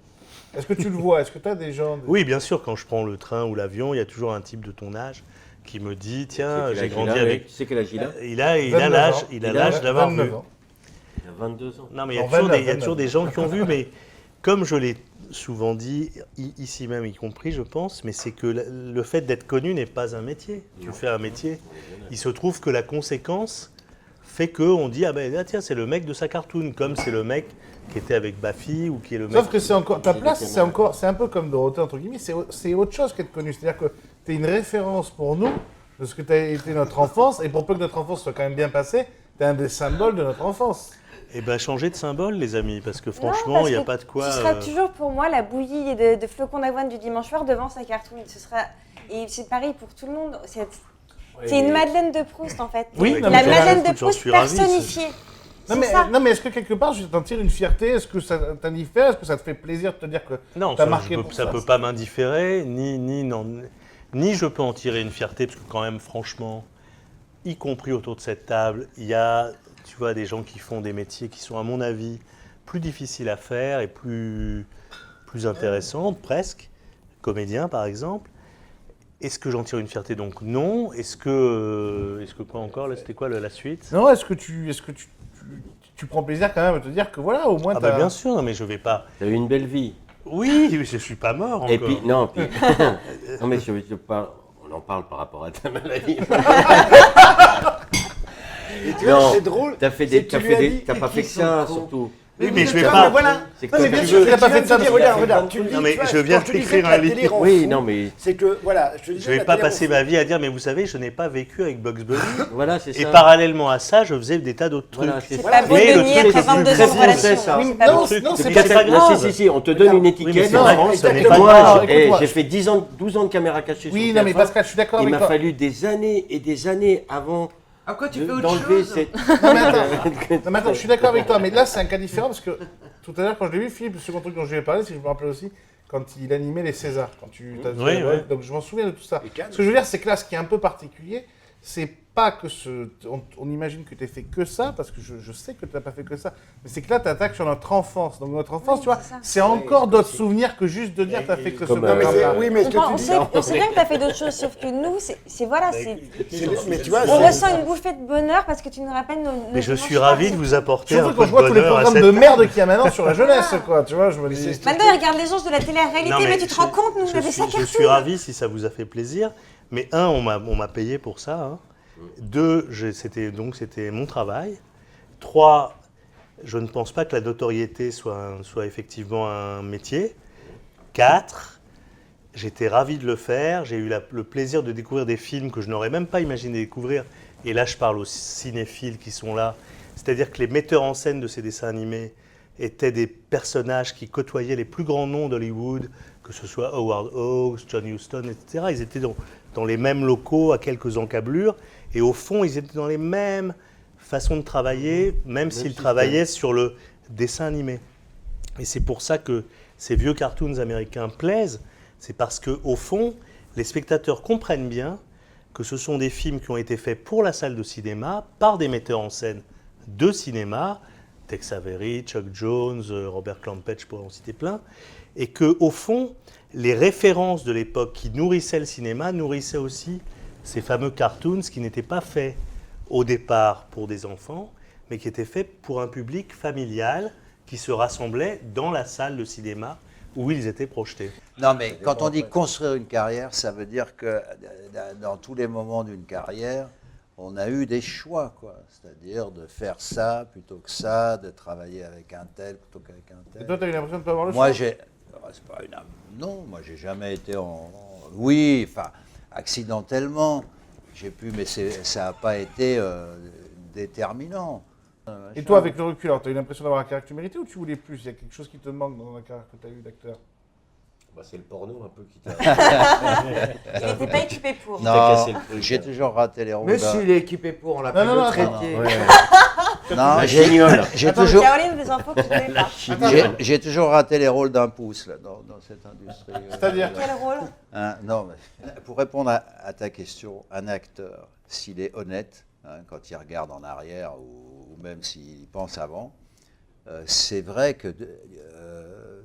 Est-ce que tu le vois? Est-ce que tu as des gens...
Oui, bien sûr, quand je prends le train ou l'avion, il y a toujours un type de ton âge qui me dit, tiens, j'ai grandi avec...
Tu sais quel âge il a?
Il a
29
l'âge,
ans.
il a l'âge d'avoir
29
vu.
ans.
Il a 22 ans.
Non, mais il y a
Non,
toujours
29,
il y a toujours des gens qui ont vu, mais comme je l'ai souvent dit, ici même y compris, je pense, mais c'est que le fait d'être connu n'est pas un métier. Tu fais un métier. Il se trouve que la conséquence fait qu'on dit, ah ben tiens, c'est le mec de sa cartoon, comme c'est le mec qui était avec Baffy ou qui est le mec...
Sauf que c'est encore ta place, c'est un peu comme Dorothée entre guillemets, c'est autre chose qu'être connu. C'est-à-dire que tu es une référence pour nous de ce que tu as été notre enfance, et pour peu que notre enfance soit quand même bien passée, tu es un des symboles de notre enfance.
Eh ben, changer de symbole, les amis, parce que
Non,
franchement,
parce
il n'y a
que
pas de quoi...
Ce sera toujours pour moi la bouillie de flocons d'avoine du dimanche soir devant sa cartoon. Et c'est pareil pour tout le monde. C'est une Madeleine de Proust en fait.
Oui, non,
la
mais
Madeleine
écoute,
de
j'en
Proust
suis ravi,
personnifiée.
Non mais est-ce que quelque part, je t'en tire une fierté? Est-ce que ça t'indiffère? Est-ce que ça te fait plaisir de te dire que
Non,
t'as
ça
marqué
ne
pour ça?
peut pas m'indifférer, ni je peux en tirer une fierté, parce que quand même, franchement, y compris autour de cette table, il y a, tu vois, des gens qui font des métiers qui sont, à mon avis, plus difficiles à faire et plus intéressants, presque. Comédien, par exemple. Est-ce que j'en tire une fierté? Donc non. Est-ce que quoi encore? Là, c'était quoi la suite?
Non, est-ce que tu prends plaisir quand même à te dire que voilà, au moins
Ah
t'as...
bah bien sûr, non mais je vais pas...
Tu as eu une belle vie.
Oui, je suis pas mort encore.
Et puis, non, non mais je parle, on en parle par rapport à ta maladie.
Et tu vois,
Non,
c'est drôle.
T'as fait
c'est
des,
que
t'as
tu lui
fait
as
des,
dit-
t'as pas fait que ça, surtout.
Oui, mais je vais
Non,
pas...
mais voilà.
C'est que
Non, mais
toi,
bien
tu
sûr,
veux-
tu
t'as pas
viens
fait
de
ça
te dire,
parce que
regarde, tu le dis,
Non, mais
tu vois,
je viens
quand te
de
disais
t'écrire
que la
un livre.
télé rend
Oui,
fou,
non, mais
c'est que, voilà, je te disais,
Je vais
la
pas
télé rend
passer
fou.
ma vie à dire, mais vous savez, je n'ai pas vécu avec Bugs Bunny.
voilà, c'est ça.
Et parallèlement à ça, je faisais des tas d'autres trucs.
Voilà, c'est
C'est
ça.
pas beau
Mais
de
le
nier
truc
après
le plus
22 ans de
français,
relation.
ça.
hein,
Oui,
c'est pas
non,
beau.
truc,
non,
mais
c'est
c'est pas grave.
Si, on te donne une
Oui, mais
étiquette.
c'est marrant, ce n'est pas
Moi,
grave.
j'ai
Écoute-moi.
fait 12 ans de caméra cachée
Oui,
sur
non mais
TF1.
Pascal, je suis d'accord
Il
avec
m'a
toi.
fallu des années et des années avant
Ah quoi, tu fais autre
d'enlever
chose
cette...
Non, mais attends. Non, mais attends, je suis d'accord avec toi, mais là c'est un cas différent parce que tout à l'heure quand je l'ai vu, Philippe, le second truc dont je lui ai parlé, c'est que je me rappelle aussi quand il animait les Césars, quand tu t'as
Oui, oui.
donc je m'en souviens de tout ça.
Et Cannes.
Ce que je veux dire, c'est que là, ce qui est un peu particulier, c'est pas que on imagine que tu fait que ça, parce que je sais que tu n'as pas fait que ça, mais c'est que là, tu attaques sur notre enfance. Donc notre enfance,
Oui,
tu vois,
c'est ça.
c'est encore d'autres souvenirs que juste de dire tu as fait que ce
Comme,
Non, mais
programme-là.
oui, mais ce
On
que tu dis,
sait bien que tu as fait d'autres choses, sauf que nous, voilà,
mais tu vois,
on
c'est-
ressent une bouffée de bonheur parce que tu nous rappelles nos
Mais je
dimanches
suis
soirs.
ravi de vous apporter un
Surtout
peu
quand
de
je vois tous les
bonheur à
programmes
cette
de merde qu'il y a maintenant sur la jeunesse, quoi. Tu vois, je me dis.
Maintenant, ils regardent les gens de la télé-réalité,
Non,
mais tu te rends compte, nous, on avait ça
je suis ravi si ça vous a fait plaisir. Mais un, on m'a payé pour ça. Hein. Deux, c'était mon travail. Trois, je ne pense pas que la notoriété soit effectivement un métier. Quatre, j'étais ravi de le faire. J'ai eu le plaisir de découvrir des films que je n'aurais même pas imaginé découvrir. Et là, je parle aux cinéphiles qui sont là. C'est-à-dire que les metteurs en scène de ces dessins animés étaient des personnages qui côtoyaient les plus grands noms d'Hollywood, que ce soit Howard Hawks, John Huston, etc. Ils étaient dans les mêmes locaux, à quelques encablures, et au fond, ils étaient dans les mêmes façons de travailler, même s'ils travaillaient sur le dessin animé. Et c'est pour ça que ces vieux cartoons américains plaisent, c'est parce qu'au fond, les spectateurs comprennent bien que ce sont des films qui ont été faits pour la salle de cinéma, par des metteurs en scène de cinéma, Tex Avery, Chuck Jones, Robert Clampett, je pourrais en citer plein, et qu'au fond, les références de l'époque qui nourrissaient le cinéma nourrissaient aussi ces fameux cartoons qui n'étaient pas faits au départ pour des enfants, mais qui étaient faits pour un public familial qui se rassemblait dans la salle de cinéma où ils étaient projetés.
Non, mais quand on dit construire une carrière, ça veut dire que dans tous les moments d'une carrière, on a eu des choix, quoi. C'est-à-dire de faire ça plutôt que ça, de travailler avec un tel plutôt qu'avec un
Et
tel.
toi, tu as eu l'impression de pas avoir le
Moi,
choix?
j'ai. C'est pas une. Non, moi, j'ai jamais été oui, enfin, accidentellement, j'ai pu, mais ça n'a pas été déterminant.
Et toi, avec le recul, tu as eu l'impression d'avoir la carrière que tu méritais ou tu voulais plus? Il y a quelque chose qui te manque dans la carrière que tu as eue d'acteur?
Bah, c'est le porno un peu qui t'a...
Il n'était pas équipé pour.
Non,
cassé le truc.
j'ai toujours raté les rôles.
Mais s'il est équipé pour, on l'a pas
Non, non,
traité.
Non,
La géniole.
j'ai toujours.
Caroline, des infos que tu ne connais pas.
J'ai toujours raté les rôles d'un pouce là, dans cette industrie.
C'est-à-dire
Quel rôle?
Hein, non, mais pour répondre à ta question, un acteur, s'il est honnête, hein, quand il regarde en arrière ou même s'il pense avant, c'est vrai que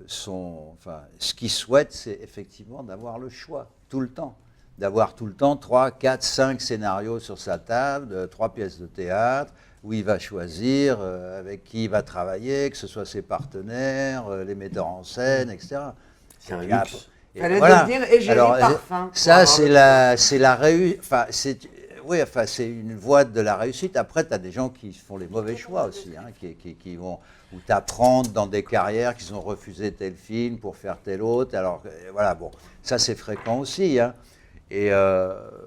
ce qu'ils souhaitent, c'est effectivement d'avoir le choix, tout le temps. D'avoir tout le temps 3, 4, 5 scénarios sur sa table, 3 pièces de théâtre, où il va choisir avec qui il va travailler, que ce soit ses partenaires, les metteurs en scène, etc.
C'est un
Et
luxe.
après- et
Fallait
voilà.
devenir égérie
Alors,
parfum.
ça, c'est la réussite. Enfin, c'est une voie de la réussite. Après, tu as des gens qui font les mauvais choix aussi, hein, qui vont, où tu apprends dans des carrières qu'ils ont refusé tel film pour faire tel autre. Alors, voilà, bon, ça, c'est fréquent aussi. Hein. Et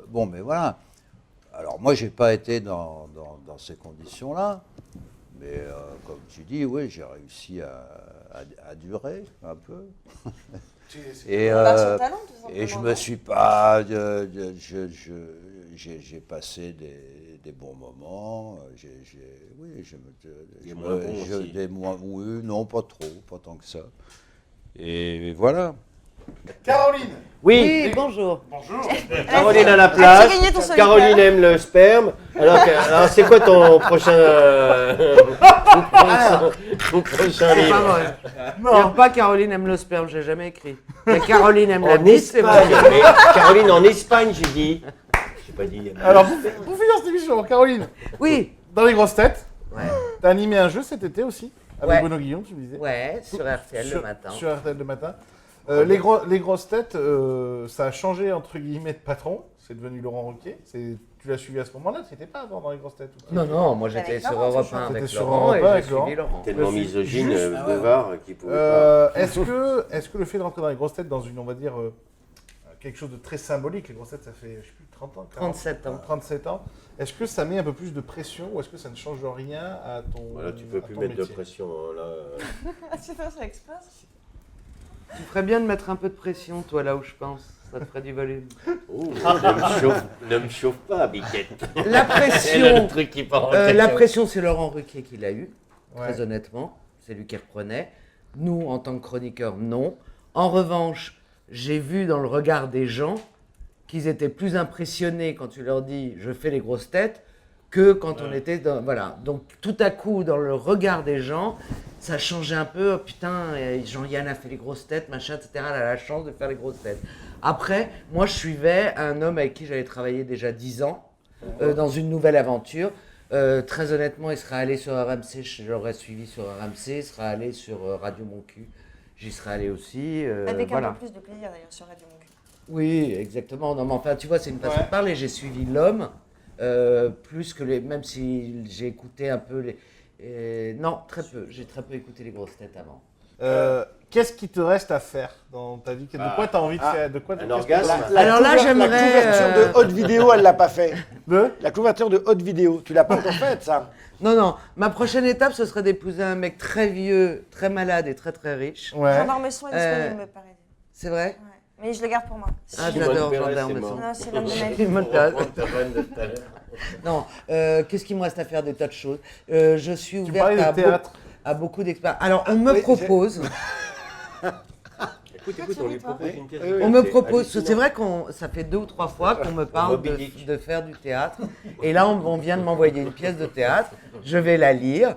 bon, mais voilà. Alors, moi, j'ai pas été dans ces conditions-là. Mais comme tu dis, oui, j'ai réussi à durer un peu. Et,
On marche sur talent, tout simplement.
et je me suis pas. J'ai passé des bons moments. Oui,
Des moins bons aussi.
oui, non, pas trop, pas tant que ça. Et voilà.
Caroline.
Oui,
Oui, bonjour.
Bonjour.
Caroline à la
As-tu
place.
gagné ton solitaire
Caroline aime le sperme. Alors c'est quoi ton prochain, ton prochain
C'est pas
livre
vrai. Il n'y a pas Caroline aime le sperme, j'ai jamais écrit. Mais Caroline aime la
En
bite, c'est
Espagne.
vrai.
Mais Caroline en Espagne, j'ai dit. J'ai pas dit.
Alors, pour finir cette émission, Caroline,
Oui,
dans les grosses têtes,
ouais.
t'as animé un jeu cet été aussi, avec
Ouais.
Bruno Guillon, tu me disais.
Ouais, sur RTL le matin.
Sur RTL le matin. Les grosses têtes, ça a changé entre guillemets de patron. C'est devenu Laurent Ruquier. Tu l'as suivi à ce moment-là. Tu n'étais pas avant dans les grosses têtes. ou-
Non, non, moi j'étais
Avec
sur
Laurent,
Europe
toujours.
1 avec
T'étais sur
Laurent
Europe
et
1
j'ai
avec
suivi
Laurent.
Laurent.
Tellement
Juste-
misogyne,
juste-
Bevard, qui pouvait pas.
Est-ce que le fait de rentrer dans les grosses têtes dans une, on va dire, quelque chose de très symbolique, les grosses têtes, ça fait, je sais plus, 30 ans 40,
37 ans.
37 ans. Est-ce que ça met un peu plus de pression ou est-ce que ça ne change rien à ton
Voilà, tu peux
à
plus
ton
mettre de
métier
pression. Hein, là.
Tu fais ça exprès?
Tu ferais bien de mettre un peu de pression, toi, là où je pense. Ça te ferait du volume.
Oh, ne me chauffe pas, Biquette.
La
C'est le
pression,
truc qui part en
la
cacahuète.
pression, c'est Laurent Ruquier qui l'a eu,
Ouais.
très honnêtement. C'est lui qui reprenait. Nous, en tant que chroniqueurs, non. En revanche, j'ai vu dans le regard des gens qu'ils étaient plus impressionnés quand tu leur dis « je fais les grosses têtes » que quand on était dans... Voilà. Donc, tout à coup, dans le regard des gens, ça changeait un peu. Oh, putain, Jean-Yann a fait les grosses têtes, machin, etc. Elle a la chance de faire les grosses têtes. Après, moi, je suivais un homme avec qui j'avais travaillé déjà 10 ans dans une nouvelle aventure. Très honnêtement, il serait allé sur RMC, je l'aurais suivi sur RMC. Il serait allé sur Radio Mon Cul, j'y serais allé aussi.
Avec
voilà.
un peu plus de plaisir d'ailleurs sur Radio Mon Cul.
Oui, exactement. Non, mais enfin, tu vois, c'est une façon
Ouais.
de parler. J'ai suivi l'homme, plus que les. Même si j'ai écouté un peu les. Non, très peu. J'ai très peu écouté les grosses têtes avant.
Qu'est-ce qui te reste à faire dans ta vie? De quoi tu as envie de faire? De quoi
un
qu'est-ce que
orgasme.
t'as-
Alors là, j'aimerais,
La couverture de Haute Vidéo, elle l'a pas fait.
De
La couverture de Haute Vidéo, tu l'as pas encore faite, ça.
Non, non. Ma prochaine étape, ce serait d'épouser un mec très vieux, très malade et très très riche.
Ouais.
Jean d'Ormesson est disponible, me paraît.
C'est vrai?
Ouais. Mais je le garde pour moi.
Ah,
Simone
j'adore
Perret,
Jean
c'est
d'Ormesson.
mort.
Non, c'est l'homme de ma vie.
Il me
On
plaît.
reprend ta vanne de tout à l'heure.
Non, qu'est-ce qu'il me reste à faire? Des tas de choses. Je suis
Tu
ouverte
parlais de théâtre.
à beaucoup d'expériences. Alors, on me
Oui,
propose.
Écoute, on lui propose une pièce.
On me propose, c'est vrai qu'on, ça fait 2 ou 3 fois qu'on me parle
Moby Dick.
de faire du théâtre. Et là, on vient de m'envoyer une pièce de théâtre. Je vais la lire.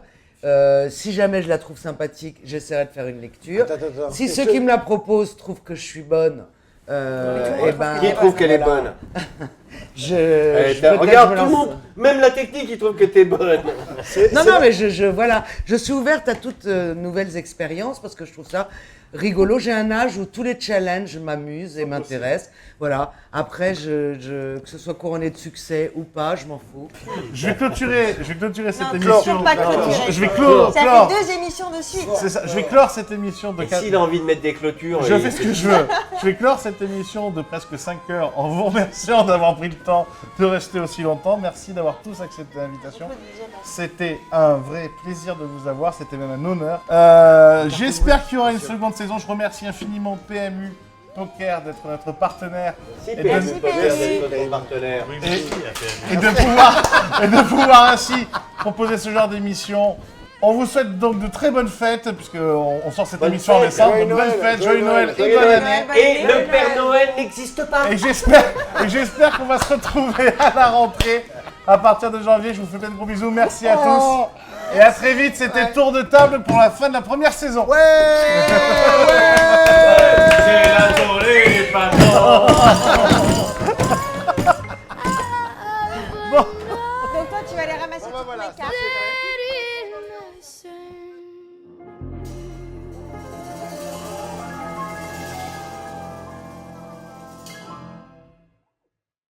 Si jamais je la trouve sympathique, j'essaierai de faire une lecture.
Attends.
Si ceux qui me la proposent trouvent que je suis bonne, eh ben,
Qui trouve qu'elle est bonne
peut-être
Regarde,
je me
tout le
lance.
monde, même la technique, il trouve que t'es bonne.
Non, non, mais voilà, je suis ouverte à toutes nouvelles expériences parce que je trouve ça rigolo. J'ai un âge où tous les challenges m'amusent et m'intéressent. Voilà. Après, que ce soit couronné de succès ou pas, je m'en fous.
Je vais clôturer cette
Non,
émission.
pas clôturer.
Je vais clore.
Ça fait 2 émissions de suite.
C'est ça. Je vais clore cette émission de
Et s'il a envie de mettre des clôtures,
Je fais ce que je veux. Je vais clore cette émission de presque 5 heures en vous remerciant d'avoir pris le temps de rester aussi longtemps. Merci d'avoir tous accepté l'invitation. C'était un vrai plaisir de vous avoir. C'était même un honneur. J'espère qu'il y aura une seconde saison. Je remercie infiniment PMU Poker d'être notre partenaire
Si,
et de-
PMU
Merci,
Poker,
PMU.
d'être notre partenaire.
et de pouvoir ainsi proposer ce genre d'émission. On vous souhaite donc de très bonnes fêtes, puisqu'on sort cette
Bonne
émission en
fête,
décembre.
joyeux
Donc bonne
Noël,
fête,
joyeux
joyeux Noël
Noël,
et
joyeux
bonne
Noël.
année.
Et le Père Noël n'existe pas.
Et j'espère qu'on va se retrouver à la rentrée à partir de janvier. Je vous fais plein de gros bisous. Merci à tous. Et à très vite, c'était Tour de table pour la fin de la première saison.
Ouais.
C'est la tournée.